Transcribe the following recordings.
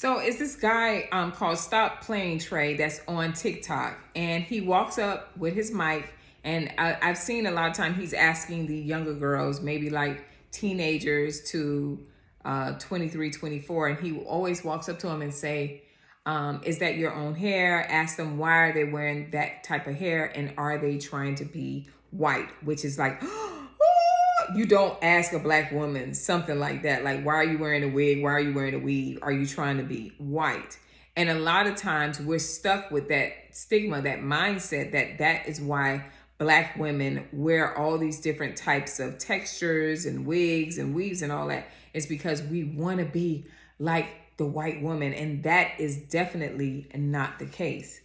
So it's this guy called Stop Playing Trey that's on TikTok, and he walks up with his mic, and I've seen a lot of time he's asking the younger girls, maybe like teenagers to 23, 24, and he always walks up to them and say, is that your own hair? Ask them why are they wearing that type of hair, and are they trying to be white, which is like, you don't ask a black woman something like that. Like, why are you wearing a wig? Why are you wearing a weave? Are you trying to be white? And a lot of times we're stuck with that stigma, that mindset that is why black women wear all these different types of textures and wigs and weaves and all that. It's because we want to be like the white woman. And that is definitely not the case.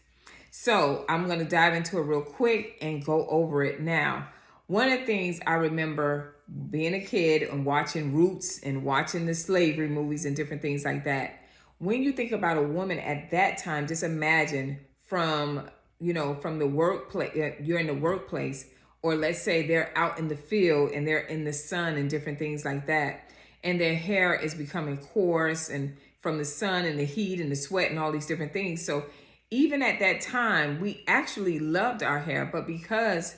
So I'm going to dive into it real quick and go over it now. One of the things I remember being a kid and watching Roots and watching the slavery movies and different things like that. When you think about a woman at that time, just imagine from the workplace, you're in the workplace, or let's say they're out in the field and they're in the sun and different things like that. And their hair is becoming coarse and from the sun and the heat and the sweat and all these different things. So even at that time, we actually loved our hair, but because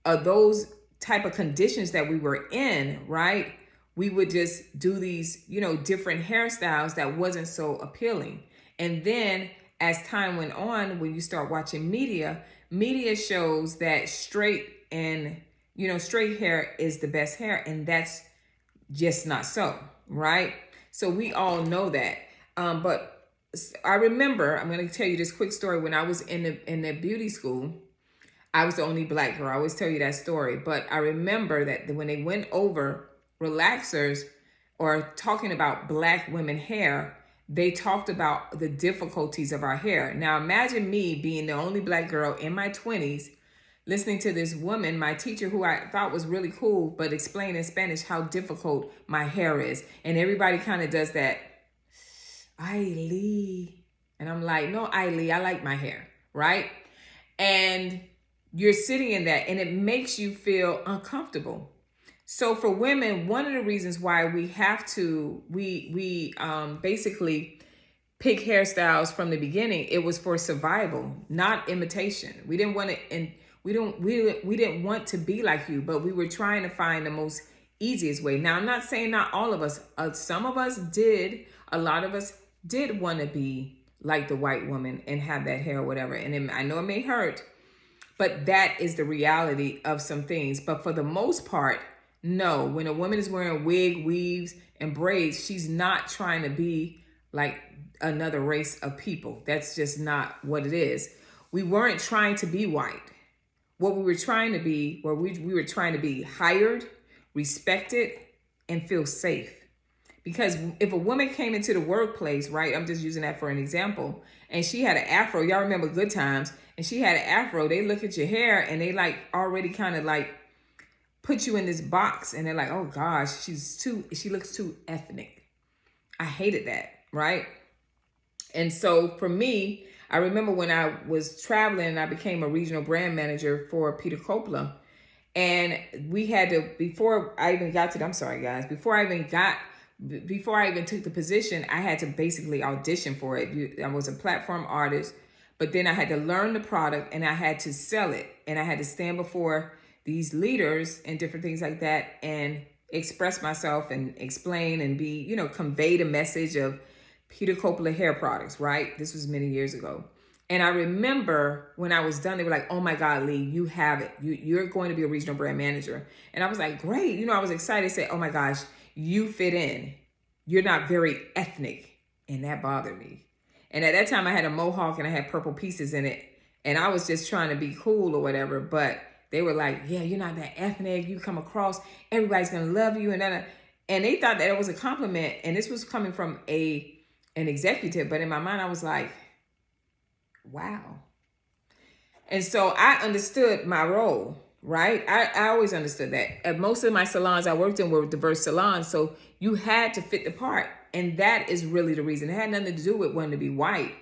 of those type of conditions that we were in, right? We would just do these, different hairstyles that wasn't so appealing. And then as time went on, when you start watching media shows that straight hair is the best hair. And that's just not so, right? So we all know that. But I remember, I'm going to tell you this quick story. When I was in the beauty school, I was the only black girl. I always tell you that story. But I remember that when they went over relaxers or talking about black women hair, they talked about the difficulties of our hair. Now imagine me being the only black girl in my 20s, listening to this woman, my teacher, who I thought was really cool, but explain in Spanish how difficult my hair is. And everybody kind of does that, Ailey. And I'm like, no, Ailey, I like my hair, right? And you're sitting in that and it makes you feel uncomfortable. So for women, one of the reasons why we have to, we basically pick hairstyles from the beginning, it was for survival, not imitation. We didn't want to, and we didn't want to be like you, but we were trying to find the most easiest way. Now, I'm not saying not all of us, some of us did, a lot of us did want to be like the white woman and have that hair or whatever. And I know it may hurt, but that is the reality of some things. But for the most part, no. When a woman is wearing wig, weaves, and braids, she's not trying to be like another race of people. That's just not what it is. We weren't trying to be white. What we were trying to be, we were trying to be hired, respected, and feel safe. Because if a woman came into the workplace, right, I'm just using that for an example, and she had an afro, y'all remember Good Times, and she had an afro, they look at your hair and they like already kind of like put you in this box and they're like, oh gosh, she looks too ethnic. I hated that, right? And so for me, I remember when I was traveling and I became a regional brand manager for Peter Coppola, and we had to, before I even took the position, I had to basically audition for it. I was a platform artist, but then I had to learn the product and I had to sell it. And I had to stand before these leaders and different things like that and express myself and explain and be, convey the message of Peter Coppola hair products, right? This was many years ago. And I remember when I was done, they were like, oh my God, Lee, you have it. You're going to be a regional brand manager. And I was like, great. I was excited to say, oh my gosh, you fit in. You're not very ethnic. And that bothered me. And at that time I had a mohawk and I had purple pieces in it. And I was just trying to be cool or whatever. But they were like, yeah, you're not that ethnic. You come across, everybody's going to love you. And they thought that it was a compliment. And this was coming from an executive. But in my mind, I was like, wow. And so I understood my role, right? I always understood that. At most of my salons I worked in were diverse salons. So you had to fit the part. And that is really the reason. It had nothing to do with wanting to be white.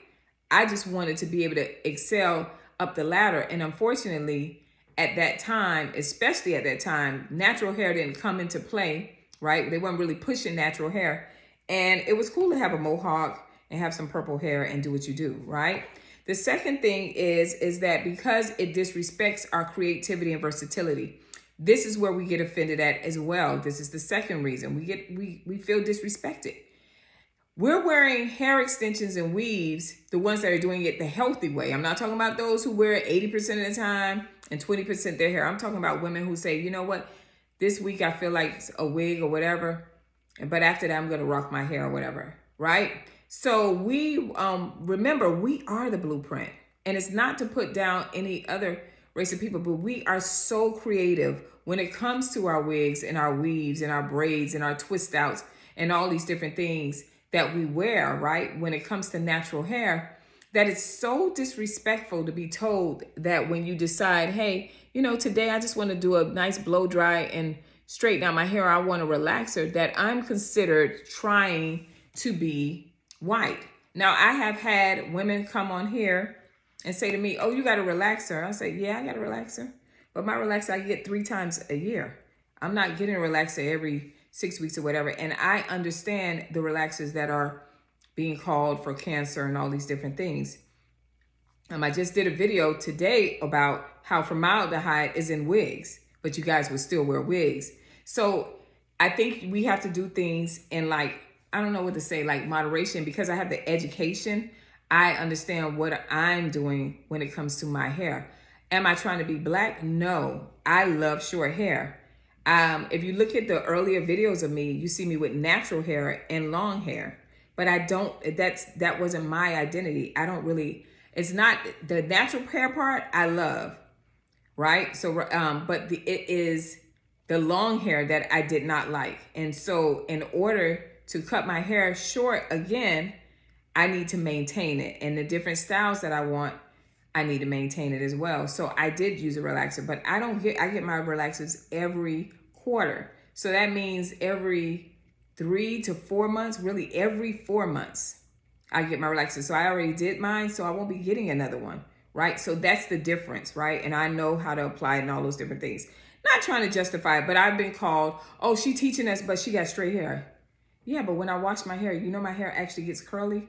I just wanted to be able to excel up the ladder. And unfortunately, at that time, especially at that time, natural hair didn't come into play, right? They weren't really pushing natural hair. And it was cool to have a mohawk and have some purple hair and do what you do, right? The second thing is that because it disrespects our creativity and versatility, this is where we get offended at as well. This is the second reason we feel disrespected. We're wearing hair extensions and weaves, the ones that are doing it the healthy way. I'm not talking about those who wear it 80% of the time and 20% their hair. I'm talking about women who say, you know what, this week I feel like a wig or whatever, but after that I'm gonna rock my hair or whatever, right? So we remember, we are the blueprint, and it's not to put down any other race of people, but we are so creative when it comes to our wigs and our weaves and our braids and our twist outs and all these different things that we wear, right? When it comes to natural hair, that it's so disrespectful to be told that when you decide, hey, you know, today I just want to do a nice blow dry and straighten out my hair, I want a relaxer, that I'm considered trying to be white. Now, I have had women come on here and say to me, oh, you got a relaxer. I say, yeah, I got a relaxer. But my relaxer I get 3 times a year. I'm not getting a relaxer every 6 weeks or whatever. And I understand the relaxers that are being called for cancer and all these different things. I just did a video today about how formaldehyde is in wigs, but you guys will still wear wigs. So I think we have to do things in, like, I don't know what to say, like moderation, because I have the education. I understand what I'm doing when it comes to my hair. Am I trying to be black? No, I love short hair. If you look at the earlier videos of me, you see me with natural hair and long hair, but I don't, that wasn't my identity. I don't really, it's not the natural hair part I love, right? So, but it is the long hair that I did not like. And so in order to cut my hair short again, I need to maintain it. And the different styles that I want, I need to maintain it as well. So I did use a relaxer, but I get my relaxers every quarter. So that means every 3 to 4 months, really every 4 months, I get my relaxer. So I already did mine, so I won't be getting another one, right? So that's the difference, right? And I know how to apply it and all those different things. Not trying to justify it, but I've been called, oh, she teaching us, but she got straight hair. Yeah, but when I wash my hair, you know, my hair actually gets curly.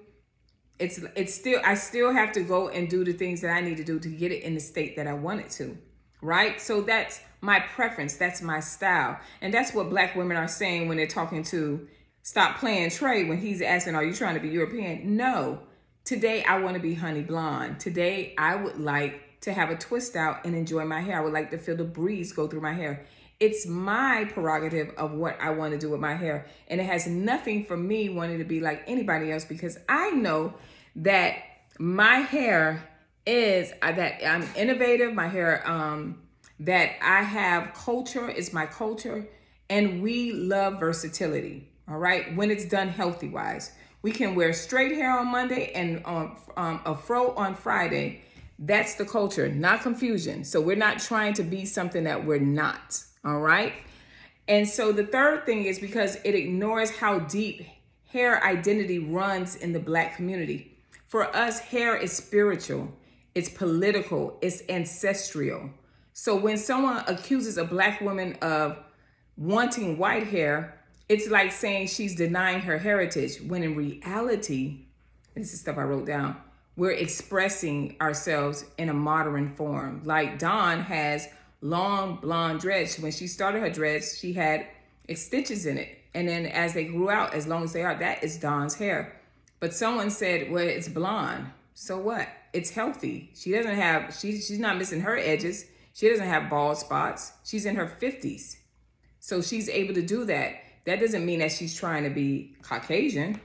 It's still, I still have to go and do the things that I need to do to get it in the state that I want it to, right? So that's my preference. That's my style. And that's what black women are saying when they're talking to Stop Playing Trey, when he's asking, are you trying to be European? No, today I want to be honey blonde. Today I would like to have a twist out and enjoy my hair. I would like to feel the breeze go through my hair. It's my prerogative of what I want to do with my hair. And it has nothing for me wanting to be like anybody else, because I know that my hair is, that I'm innovative. My hair, that I have culture, is my culture. And we love versatility, all right? When it's done healthy wise. We can wear straight hair on Monday and a fro on Friday. That's the culture, not confusion. So we're not trying to be something that we're not. All right. And so the third thing is because it ignores how deep hair identity runs in the black community. For us, hair is spiritual, it's political, it's ancestral. So when someone accuses a black woman of wanting white hair, it's like saying she's denying her heritage, when in reality, this is stuff I wrote down, we're expressing ourselves in a modern form. Like Dawn has long blonde dreads. When she started her dreads, she had extensions in it. And then as they grew out, as long as they are, that is Dawn's hair. But someone said, well, it's blonde. So what? It's healthy. She doesn't have, she's not missing her edges. She doesn't have bald spots. She's in her 50s. So she's able to do that. That doesn't mean that she's trying to be Caucasian.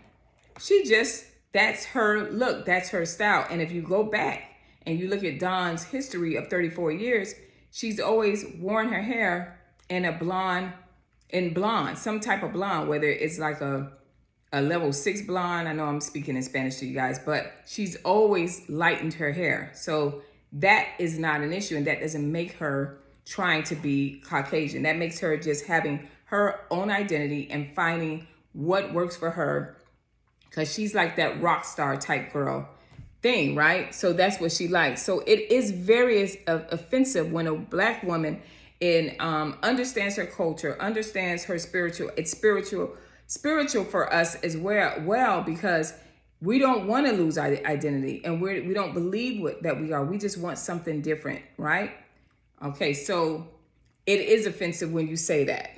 She just, that's her look. That's her style. And if you go back and you look at Dawn's history of 34 years, she's always worn her hair in a blonde, some type of blonde, whether it's like a level 6 blonde. I know I'm speaking in Spanish to you guys, but she's always lightened her hair. So that is not an issue, and that doesn't make her trying to be Caucasian. That makes her just having her own identity and finding what works for her, because she's like that rock star type girl thing, right? So that's what she likes. So it is very offensive when a black woman understands her culture, understands her spiritual. It's spiritual for us as well, because We don't want to lose our identity, and we don't believe that we are. We just want something different, right? Okay, so it is offensive when you say that.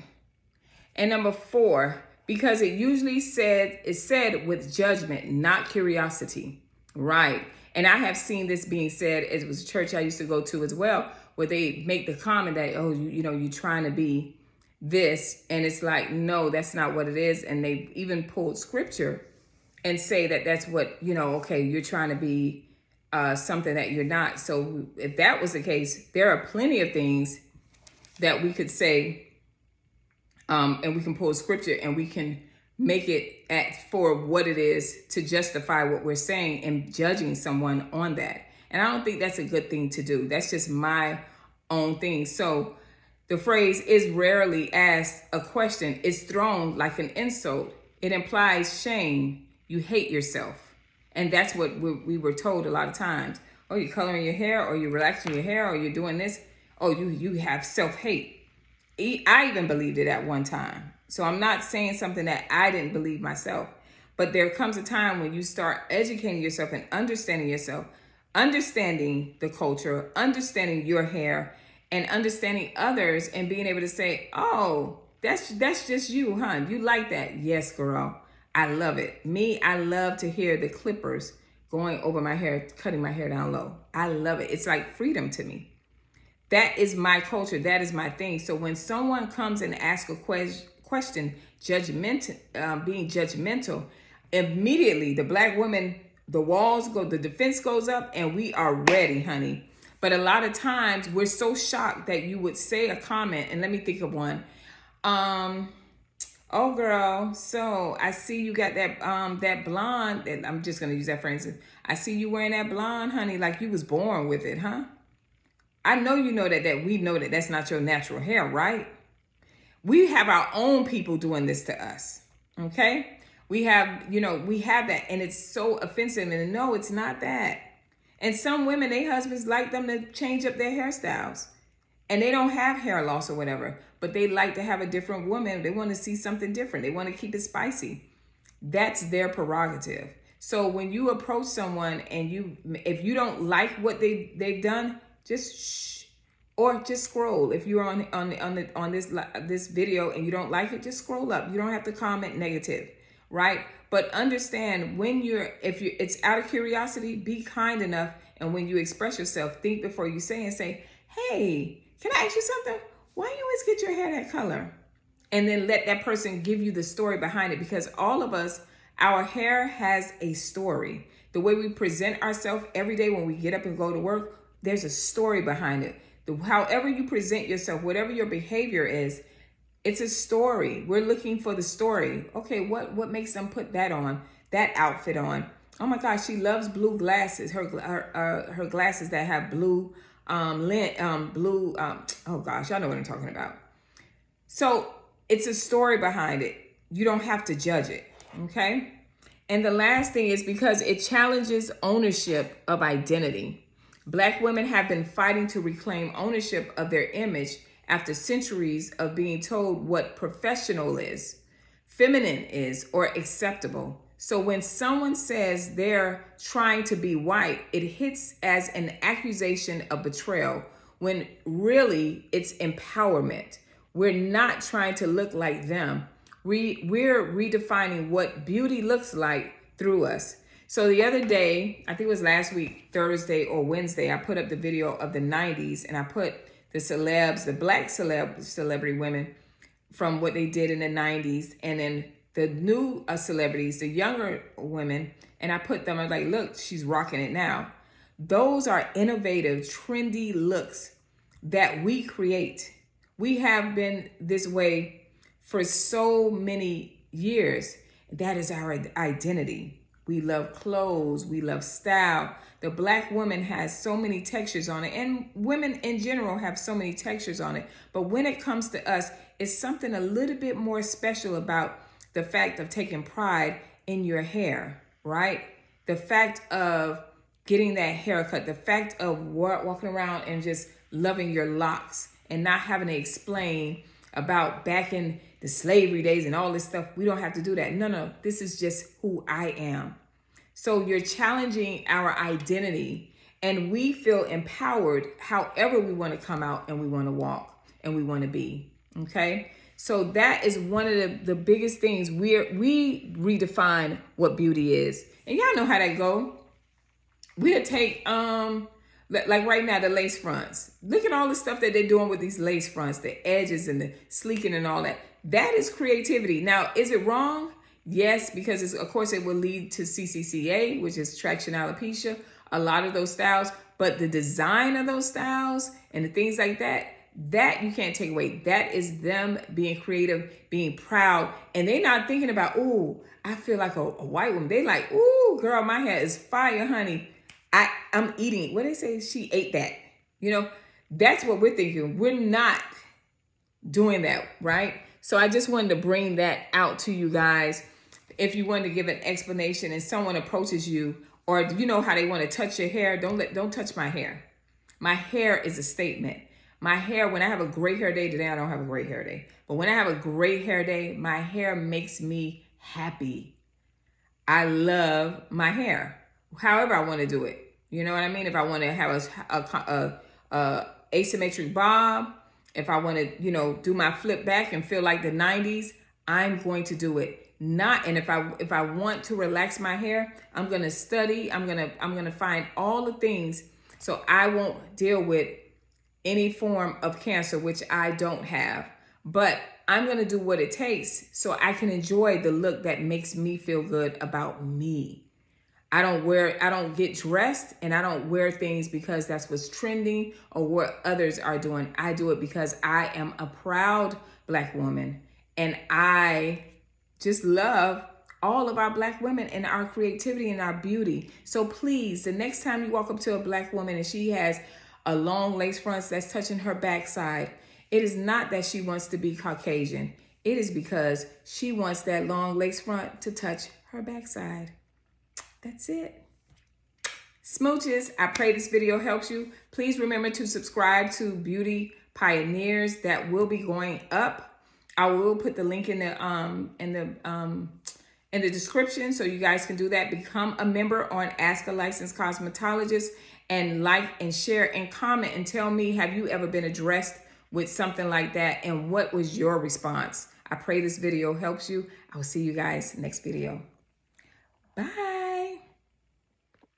And number 4, because it usually is said with judgment, not curiosity, right? And I have seen this being said. It was a church I used to go to as well, where they make the comment that, oh, you're trying to be this, and it's like, no, that's not what it is. And they even pulled scripture and say that that's what, okay, you're trying to be something that you're not. So if that was the case, there are plenty of things that we could say, and we can pull scripture and we can make it for what it is to justify what we're saying and judging someone on that. And I don't think that's a good thing to do. That's just my own thing. So the phrase is rarely asked a question. It's thrown like an insult. It implies shame. You hate yourself. And that's what we were told a lot of times. Oh, you're coloring your hair, or you're relaxing your hair, or you're doing this. Oh, you have self-hate. I even believed it at one time. So I'm not saying something that I didn't believe myself. But there comes a time when you start educating yourself and understanding yourself, understanding the culture, understanding your hair, and understanding others, and being able to say, oh, that's just you, huh? You like that? Yes, girl. I love it. Me, I love to hear the clippers going over my hair, cutting my hair down low. I love it. It's like freedom to me. That is my culture. That is my thing. So when someone comes and asks a question, being judgmental, immediately the black woman, the walls go, the defense goes up, and we are ready, honey. But a lot of times we're so shocked that you would say a comment, and let me think of one. Oh, girl, so I see you got that blonde, and I'm just going to use that for instance. I see you wearing that blonde, honey, like you was born with it, huh? I know you know that we know that that's not your natural hair, right? We have our own people doing this to us, okay? We have that, and it's so offensive, and no, it's not that. And some women, their husbands like them to change up their hairstyles, and they don't have hair loss or whatever, but they like to have a different woman. They want to see something different. They want to keep it spicy. That's their prerogative. So when you approach someone and if you don't like what they've done, just shh, or just scroll. If you're on this video and you don't like it, just scroll up. You don't have to comment negative, right? But understand if it's out of curiosity, be kind enough, and when you express yourself, think before you say, and say, hey, can I ask you something? Why you always get your hair that color? And then let that person give you the story behind it, because all of us, our hair has a story. The way we present ourselves every day when we get up and go to work, there's a story behind it. However you present yourself, whatever your behavior is, it's a story. We're looking for the story. Okay, what makes them put that on, that outfit on? Oh my gosh, she loves blue glasses. Her glasses that have blue oh gosh, y'all know what I'm talking about. So it's a story behind it. You don't have to judge it, okay? And the last thing is because it challenges ownership of identity. Black women have been fighting to reclaim ownership of their image after centuries of being told what professional is, feminine is, or acceptable. So when someone says they're trying to be white, it hits as an accusation of betrayal, when really it's empowerment. We're not trying to look like them. We're redefining what beauty looks like through us. So the other day, I think it was last week, Thursday or Wednesday, I put up the video of the 90s, and I put the celebs, the black celebrity women from what they did in the 90s, and then the new celebrities, the younger women, and I put them, I was like, look, she's rocking it now. Those are innovative, trendy looks that we create. We have been this way for so many years. That is our identity. We love clothes. We love style. The black woman has so many textures on it, and women in general have so many textures on it. But when it comes to us, it's something a little bit more special about the fact of taking pride in your hair, right? The fact of getting that haircut, the fact of walking around and just loving your locks and not having to explain about back in the slavery days and all this stuff. We don't have to do that. No, this is just who I am. So you're challenging our identity, and we feel empowered however we want to come out and we want to walk and we want to be. Okay. So that is one of the biggest things. We redefine what beauty is. And y'all know how that go. We'll take like right now, the lace fronts. Look at all the stuff that they're doing with these lace fronts, the edges and the sleeking and all that. That is creativity. Now, is it wrong? Yes, because of course it will lead to CCCA, which is traction alopecia, a lot of those styles. But the design of those styles and the things like that, that you can't take away. That is them being creative, being proud. And they're not thinking about, ooh, I feel like a white woman. They like, ooh, girl, my hair is fire, honey. I'm eating. What they say? She ate that. You know, that's what we're thinking. We're not doing that, right? So I just wanted to bring that out to you guys. If you wanted to give an explanation and someone approaches you, or you know how they want to touch your hair, don't touch my hair. My hair is a statement. My hair, when I have a great hair day, today I don't have a great hair day, but when I have a great hair day, my hair makes me happy. I love my hair, however I want to do it. You know what I mean? If I want to have a asymmetric bob, if I want to, you know, do my flip back and feel like the 90s, I'm going to do it. And if I want to relax my hair, I'm going to study. I'm going to find all the things so I won't deal with any form of cancer, which I don't have. But I'm going to do what it takes so I can enjoy the look that makes me feel good about me. I don't get dressed and I don't wear things because that's what's trending or what others are doing. I do it because I am a proud Black woman, and I just love all of our Black women and our creativity and our beauty. So please, the next time you walk up to a Black woman and she has a long lace front that's touching her backside, it is not that she wants to be Caucasian. It is because she wants that long lace front to touch her backside. That's it. Smooches, I pray this video helps you. Please remember to subscribe to Beauty Pioneers. That will be going up. I will put the link in the description so you guys can do that. Become a member on Ask a Licensed Cosmetologist, and like and share and comment and tell me, have you ever been addressed with something like that, and what was your response? I pray this video helps you. I will see you guys next video. Bye.